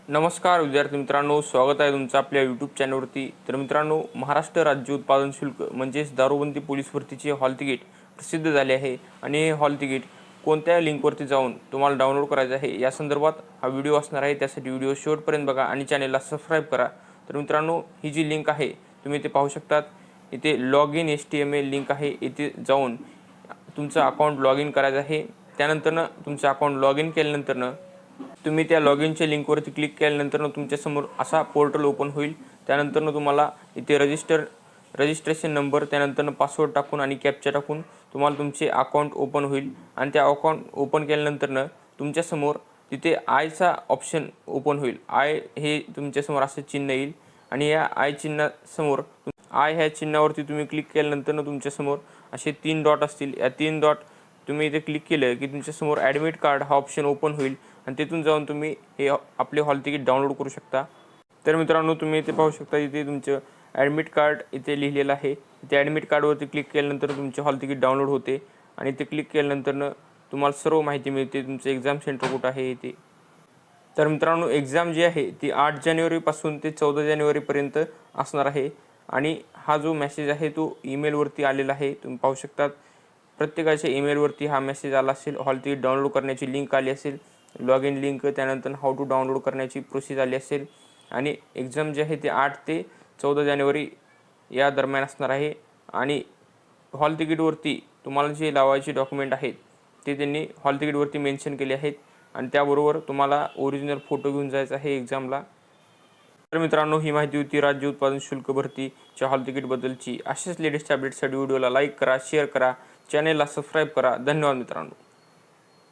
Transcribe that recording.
नमस्कार विद्यार्थी मित्रांनो, स्वागत आहे तुमचं आपल्या यूट्यूब चॅनलवरती। तर मित्रांनो, महाराष्ट्र राज्य उत्पादन शुल्क म्हणजेच दारूबंदी पोलीस भरतीचे हॉल तिकीट प्रसिद्ध झाले आहे आणि हे हॉल तिकीट कोणत्या लिंकवरती जाऊन तुम्हाला डाउनलोड करायचं आहे या संदर्भात हा व्हिडिओ असणार आहे। त्यासाठी व्हिडिओ शेवटपर्यंत बघा आणि चॅनलला सबस्क्राईब करा। तर मित्रांनो, ही जी लिंक आहे तुम्ही इथे पाहू शकतात। इथे लॉग इन HTML लिंक आहे। इथे जाऊन तुमचं अकाउंट लॉग इन करायचं आहे। त्यानंतर तुमचं अकाउंट लॉग इन केल्यानंतर तुम्ही त्या लॉग इनच्या लिंकवरती क्लिक केल्यानंतर तुमच्यासमोर असा पोर्टल ओपन होईल। त्यानंतर तुम्हाला इथे रजिस्ट्रेशन नंबर, त्यानंतर पासवर्ड टाकून आणि कॅप्चा टाकून तुम्हाला तुमचे अकाउंट ओपन होईल आणि त्या अकाउंट ओपन केल्यानंतर तुमच्यासमोर तिथे आयचा ऑप्शन ओपन होईल। आय हे तुमच्यासमोर असं चिन्ह येईल आणि या आय चिन्हासमोर आय ह्या चिन्हावरती तुम्ही क्लिक केल्यानंतर तुमच्यासमोर असे 3 डॉट असतील। या 3 डॉट तुम्ही इथे क्लिक केलं की तुमच्यासमोर ॲडमिट कार्ड हा ऑप्शन ओपन होईल आणि तिथून जाऊन तुम्ही हे आपले हॉल तिकीट डाउनलोड करू शकता। तर मित्रांनो, तुम्ही इथे पाहू शकता, इथे तुमचं ॲडमिट कार्ड इथे लिहिलेलं आहे। इथे ॲडमिट कार्डवरती क्लिक केल्यानंतर तुमचे हॉल तिकीट डाउनलोड होते आणि ते क्लिक केल्यानंतर तुम्हाला सर्व माहिती मिळते, तुमचं एक्झाम सेंटर कुठं आहे इथे। तर मित्रांनो, एक्झाम जी आहे ती 8 जानेवारीपासून ते 14 जानेवारीपर्यंत असणार आहे आणि हा जो मेसेज आहे तो ईमेलवरती आलेला आहे। तुम्ही पाहू शकतात, प्रत्येकाच्या ईमेलवरती हा मेसेज आला असेल। हॉल तिकीट डाउनलोड करण्याची लिंक आली असेल, लॉग इन लिंक, त्यानंतर हाऊ टू डाउनलोड करण्याची प्रोसेस आली असेल आणि एक्झाम जे आहे ते 8 ते 14 जानेवारी या दरम्यान असणार आहे। आणि हॉल तिकीटवरती तुम्हाला जे लावायचे डॉक्युमेंट आहेत ते त्यांनी हॉल तिकीटवरती मेन्शन केले आहेत आणि त्याबरोबर तुम्हाला ओरिजिनल फोटो घेऊन जायचा आहे एक्झामला। तर मित्रांनो, ही माहिती होती राज्य उत्पादन शुल्क भरतीच्या हॉल तिकीटबद्दलची। अशाच लेटेस्ट अपडेट्ससाठी व्हिडिओला लाईक करा, शेअर करा, चॅनेलला सबस्क्राईब करा। धन्यवाद मित्रांनो।